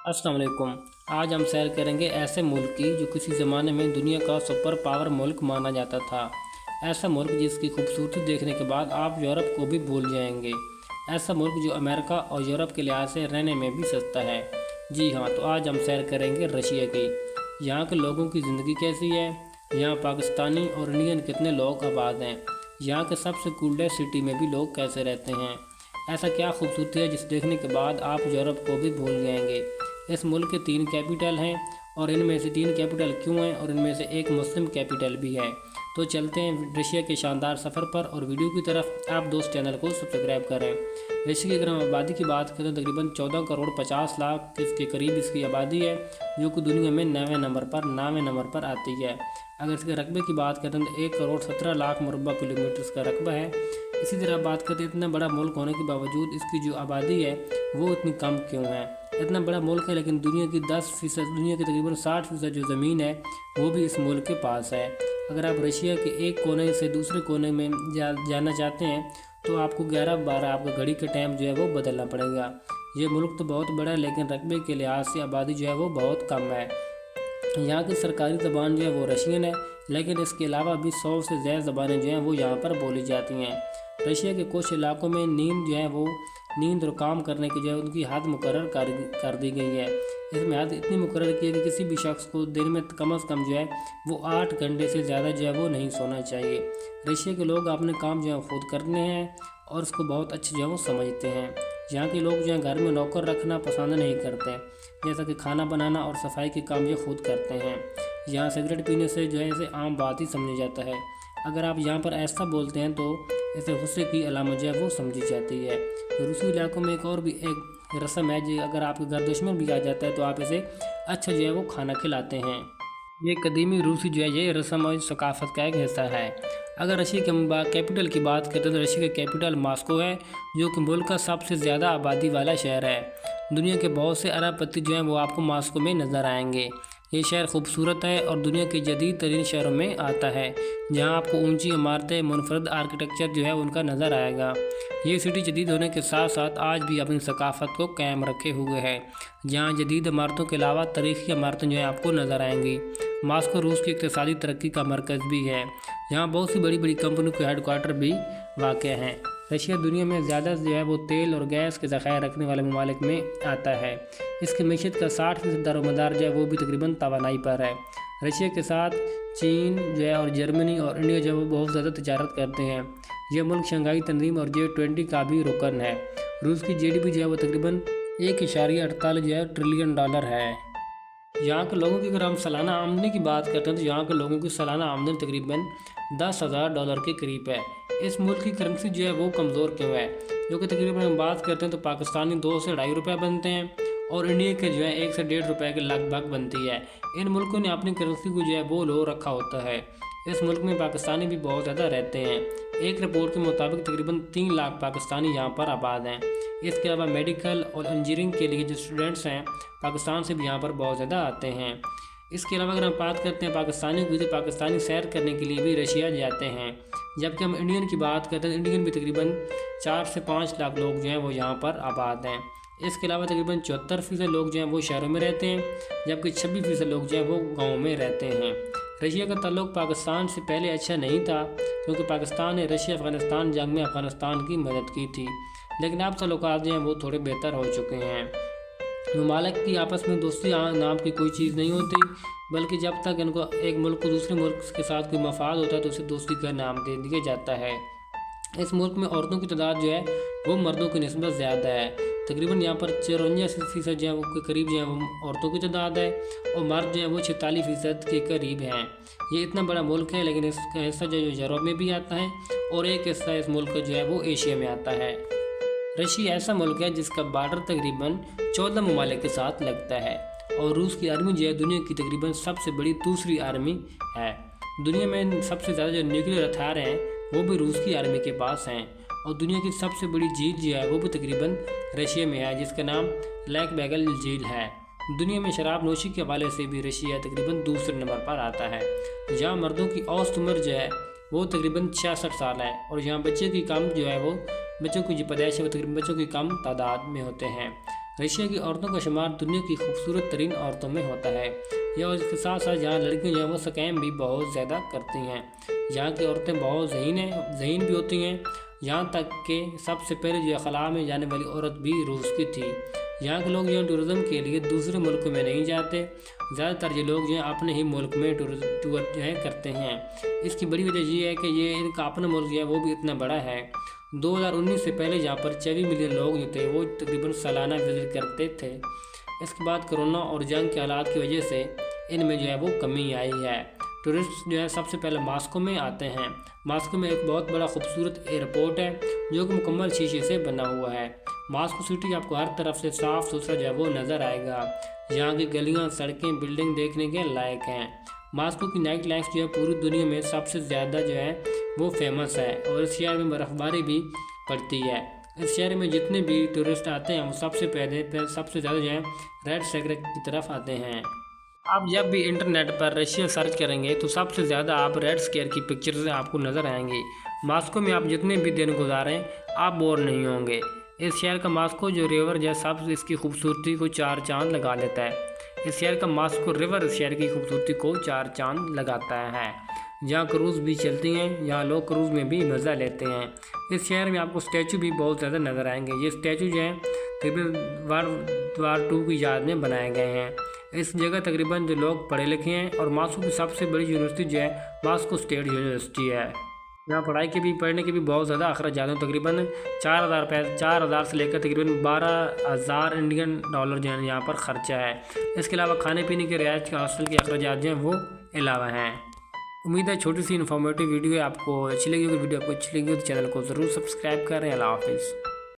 अस्सलाम वालेकुम। आज हम सैर करेंगे ऐसे मुल्क की जो किसी ज़माने में दुनिया का सुपर पावर मुल्क माना जाता था। ऐसा मुल्क जिसकी खूबसूरती देखने के बाद आप यूरोप को भी भूल जाएंगे। ऐसा मुल्क जो अमेरिका और यूरोप के लिहाज से रहने में भी सस्ता है। जी हाँ, तो आज हम सैर करेंगे रशिया की। यहाँ के लोगों की ज़िंदगी कैसी है, यहाँ पाकिस्तानी और इंडियन कितने लोग आबाद हैं, यहाँ के सबसे कूलेस्ट सिटी में भी लोग कैसे रहते हैं। ऐसा क्या खूबसूरती है जिस देखने के बाद आप यूरोप को भी भूल जाएंगे। इस मुल्क के 3 कैपिटल हैं और इनमें से 3 कैपिटल क्यों हैं और इनमें से एक मुस्लिम कैपिटल भी है। तो चलते हैं रशिया के शानदार सफ़र पर और वीडियो की तरफ। आप दोस्त चैनल को सब्सक्राइब करें। रशिया की अगर हम आबादी की बात करें तो तकरीबन 14 करोड़ 50 लाख इसके करीब इसकी आबादी है, जो कि दुनिया में 9वें नंबर पर आती है। अगर इसके रकबे की बात करें तो 1 करोड़ 17 लाख मुरबा किलोमीटर इसका रकबा है। इसी तरह बात करते हैं इतना बड़ा मुल्क होने के बावजूद इसकी जो आबादी है वो इतनी कम क्यों है। इतना बड़ा मुल्क है लेकिन दुनिया की 10%, दुनिया की तकरीबन 60% जो ज़मीन है वो भी इस मुल्क के पास है। अगर आप रशिया के एक कोने से दूसरे कोने में जाना चाहते हैं तो आपको 11-12 आपका घड़ी के टाइम जो है वो बदलना पड़ेगा। ये मुल्क तो बहुत बड़ा है लेकिन रकबे के लिहाज से आबादी जो है वो बहुत कम है। यहाँ की सरकारी ज़बान जो है वो रशियन है, लेकिन इसके अलावा भी 100 से ज़्यादा ज़बानें जो हैं वो यहाँ पर बोली जाती हैं। रशिया के कुछ इलाकों में नींद और काम करने की जो है उनकी हद मुकर्रर कर दी गई है। इसमें हद इतनी मुकर्रर की है कि किसी भी शख्स को दिन में कम से कम जो है वो 8 घंटे से ज़्यादा जो है वो नहीं सोना चाहिए। रशिया के लोग अपने काम जो है खुद करने हैं और उसको बहुत अच्छे जो है वो समझते हैं। यहाँ के लोग जो है घर में नौकर रखना पसंद नहीं करते, जैसा कि खाना बनाना और सफाई के काम ये खुद करते हैं। यहाँ सिगरेट पीने से जो है इसे आम बात ही समझा जाता है। अगर आप यहाँ पर ऐसा बोलते हैं तो इसे गुस्से की अलामत जो है वो समझी जाती है। रूसी इलाकों में एक रस्म है जो अगर आपके घर दुश्मन भी आ जाता है तो आप इसे अच्छा जो है वो खाना खिलाते हैं। ये कदीमी रूसी जो है ये रस्म और सकाफत का एक हिस्सा है। अगर रशिया के कैपिटल की बात करते हैं तो रशिया का कैपिटल मॉस्को है, जो कि मुल्क का सबसे ज़्यादा आबादी वाला शहर है। दुनिया के बहुत से अरबपति जो हैं वो आपको मॉस्को में नज़र आएंगे। ये शहर खूबसूरत है और दुनिया के जदीद तरीन शहरों में आता है, जहां आपको ऊंची इमारतें, मुनफरद आर्किटेक्चर जो है उनका नज़र आएगा। ये सिटी जदीद होने के साथ साथ आज भी अपनी सकाफत को कायम रखे हुए है, जहां जदीद इमारतों के अलावा तारीखी इमारतें जो है आपको नज़र आएंगी। मॉस्को रूस की इक़्तिसादी तरक्की का मरकज़ भी है, जहाँ बहुत सी बड़ी बड़ी कंपनियों के हेडक्वार्टर भी वाक़ हैं। रशिया दुनिया में ज़्यादा जो है वो तेल और गैस के ज़ख़ायर रखने वाले ममालिक में आता है। इसकी मीशत का 60% दारोमदार जो है वो भी तकरीबन तवानाई पर है। रशिया के साथ चीन जो है और जर्मनी और इंडिया जो है वो बहुत ज़्यादा तजारत करते हैं। यह मुल्क शंघाई तंजीम और G20 का भी रुकन है। रूस की GDP जो है वो तकरीबन 1.48 जो है ट्रिलियन डॉलर है। यहाँ के लोगों की अगर हम सालाना आमदनी की बात करते हैं तो यहाँ के लोगों की सालाना आमदनी तकरीबन $10,000 के करीब है। इस मुल्क की करेंसी जो है वो कमज़ोर क्यों है, जो कि तकरीबन हम बात करते हैं तो पाकिस्तानी 2 से ढाई रुपये बनते हैं और इंडिया के जो है 1 से 1.5 रुपये के लगभग बनती है। इन मुल्कों ने अपनी करेंसी को जो है वो लो रखा होता है। इस मुल्क में पाकिस्तानी भी बहुत ज़्यादा रहते हैं। एक रिपोर्ट के मुताबिक तकरीबन 3 लाख पाकिस्तानी यहाँ पर आबाद हैं। इसके अलावा मेडिकल और इंजीनियरिंग के लिए जो स्टूडेंट्स हैं पाकिस्तान से भी यहाँ पर बहुत ज़्यादा आते हैं। इसके अलावा अगर हम बात करते हैं पाकिस्तानियों की तो पाकिस्तानी सैर करने के लिए भी रशिया जाते हैं। जबकि हम इंडियन की बात करते हैं तो इंडियन भी तकरीबन 4 से 5 लाख लोग जो हैं वो यहाँ पर आबाद हैं। इसके अलावा तकरीबन 74% लोग जो हैं वो शहरों में रहते हैं, जबकि 26% लोग जो हैं वो गाँव में रहते हैं। रशिया का ताल्लुक पाकिस्तान से पहले अच्छा नहीं था, क्योंकि पाकिस्तान ने रशिया अफ़गानिस्तान जंग में अफ़गानिस्तान की मदद की थी, लेकिन अब ताल्लुकात जो हैं वो थोड़े बेहतर हो चुके हैं। ममालिक की आपस में दोस्ती नाम की कोई चीज़ नहीं होती, बल्कि जब तक इनको एक मुल्क को दूसरे मुल्क के साथ कोई मफाद होता है तो उसे दोस्ती का नाम दे दिया जाता है। इस मुल्क में औरतों की तादाद जो है वो मर्दों की निस्बत ज़्यादा है। तकरीबन यहाँ पर 54% जो है वो के करीब जो है वो औरतों की तादाद है और मर्द जो है वो 46% के करीब हैं। ये इतना बड़ा मुल्क है लेकिन इसका हिस्सा जो है यूरोप में भी आता है और एक हिस्सा इस मुल्क का जो है वो एशिया में आता है। रशिया ऐसा मुल्क है जिसका बॉर्डर तकरीबन 14 ममालिक के साथ लगता है और रूस की आर्मी जो है दुनिया की तकरीबन सबसे बड़ी दूसरी आर्मी है। दुनिया में सबसे ज़्यादा जो न्यूक्लियर हथियार हैं वो भी रूस की आर्मी के पास हैं और दुनिया की सबसे बड़ी झील जो है वो भी तकरीबन रशिया में है, जिसका नाम लेक बैगल झील है। दुनिया में शराब नोशी के हवाले से भी रशिया तकरीबन दूसरे नंबर पर आता है। जहाँ मर्दों की औसत उम्र जो है वो तकरीबन 66 साल है और यहाँ बच्चे की कम जो है वो बच्चों की जो पैदाइश है वो तकरीबन बच्चों की कम तादाद में होते हैं। रशिया की औरतों का शुमार दुनिया की खूबसूरत तरीन औरतों में होता है। यह और इसके साथ साथ यहाँ लड़कियाँ जो है वो स्कैम भी बहुत ज़्यादा करती हैं। यहाँ की औरतें बहुत ज़हीन भी होती हैं। यहाँ तक कि सबसे पहले जो खला में जाने वाली औरत भी रूस की थी। यहाँ के लोग जो है टूरिज़्म के लिए दूसरे मुल्क में नहीं जाते। ज़्यादातर ये लोग जो है अपने ही मुल्क में टूर जो है करते हैं। इसकी बड़ी वजह ये है कि ये इनका अपना मुल्क जो है वो भी इतना बड़ा है। 2019 से पहले यहाँ पर 24 मिलियन लोग जो थे वो तकरीबन सालाना विजिट करते थे। इसके बाद कोरोना और जंग के हालात की वजह से इनमें जो है वो कमी आई है। टूरिस्ट जो है सबसे पहले मॉस्को में आते हैं। मॉस्को में एक बहुत बड़ा खूबसूरत एयरपोर्ट है जो कि मुकम्मल शीशे से बना हुआ है। मॉस्को सिटी आपको हर तरफ से साफ़ सुथरा जो है वो नज़र आएगा। यहाँ की गलियाँ, सड़कें, बिल्डिंग देखने के लायक हैं। मॉस्को की नाइट लाइफ जो है पूरी दुनिया में सबसे ज़्यादा जो है वो फेमस है और इस शहर में बर्फ़बारी भी पड़ती है। इस शहर में जितने भी टूरिस्ट आते हैं वो सबसे ज़्यादा जो है रेड सेक्टर की तरफ आते हैं। आप जब भी इंटरनेट पर रशिया सर्च करेंगे तो सबसे ज़्यादा आप रेड स्क्वायर की पिक्चर्स आपको नज़र आएंगी। मॉस्को में आप जितने भी दिन गुजारें आप बोर नहीं होंगे। इस शहर का मॉस्को जो रिवर जो सब इसकी खूबसूरती को 4 चांद लगा देता है। इस शहर का मॉस्को रिवर इस शहर की खूबसूरती को 4 चांद लगाता है। जहाँ क्रूज़ भी चलती हैं, यहाँ लोग क्रूज़ में भी मज़ा लेते हैं। इस शहर में आपको स्टैचू भी बहुत ज़्यादा नज़र आएंगे। ये स्टैचू जो है तकरीबन वर्ल्ड वार 2 की याद में बनाए गए हैं। इस जगह तकरीबन जो लोग पढ़े लिखे हैं और मॉस्को की सबसे बड़ी यूनिवर्सिटी जो है मॉस्को स्टेट यूनिवर्सिटी है। यहाँ पढ़ने के भी बहुत ज़्यादा अखराजात हैं। तकरीबन 4,000 से लेकर तकरीबन 12,000 इंडियन डॉलर जो है यहाँ पर ख़र्चा है। इसके अलावा खाने पीने के रियायत के हॉस्टल के अखराजात जो हैं वो अलावा हैं। उम्मीद है छोटी सी इन्फॉर्मेटिव वीडियो आपको अच्छी लगी होगी। वीडियो आपको अच्छी लगी हो तो चैनल को ज़रूर सब्सक्राइब करें। अल्लाह हाफिज़।